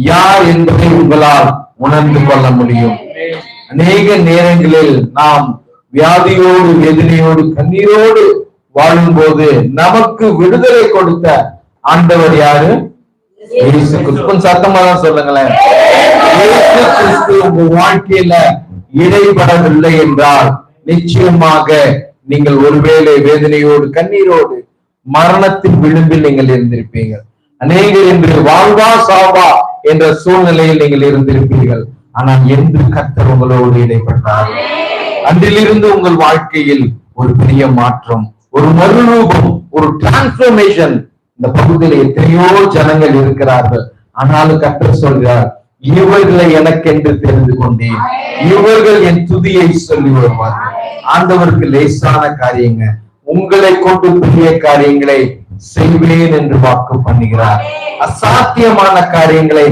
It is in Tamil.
யார் என்பதை உங்களால் உணர்ந்து கொள்ள முடியும். அநேக நேரங்களில் நாம் வியாதியோடு, வேதனையோடு, கண்ணீரோடு வாழும்போது நமக்கு விடுதலை கொடுத்த ஆண்டவர் யாரு? இயேசு கிறிஸ்து. சத்தமா தான் சொல்லுங்களேன். இயேசு கிறிஸ்து உங்க வாழ்க்கையில இடைபடவில்லை என்றால் நிச்சயமாக நீங்கள் ஒருவேளை வேதனையோடு, கண்ணீரோடு, மரணத்தின் விளிம்பில் நீங்கள் இருந்திருப்பீங்க. அநேகர் என்று வாழ்வா சாவா என்ற சூழ்நிலையில் நீங்கள் இருந்திருப்பீர்கள். ஆனால் என்று கர்த்தர் உங்களோடு இடைப்பட்டார், அன்றிலிருந்து உங்கள் வாழ்க்கையில் ஒரு பெரிய மாற்றம், ஒரு மறுரூபம், ஒரு டிரான்ஸ்பர்மேஷன். இந்த பகுதியில் எத்தனையோ ஜனங்கள் இருக்கிறார்கள். ஆனாலும் கர்த்தர் சொல்கிறார், இவர்களை எனக்கென்று தெரிந்து கொண்டேன், இவர்கள் என் துதியை சொல்லி வருவார்கள். ஆண்டவருக்கு லேசான காரியங்க, உங்களை கொண்டு பெரிய காரியங்களை செய்வேன் என்று வாக்கு பண்ணுகிறார். அசாத்தியமான காரியங்களை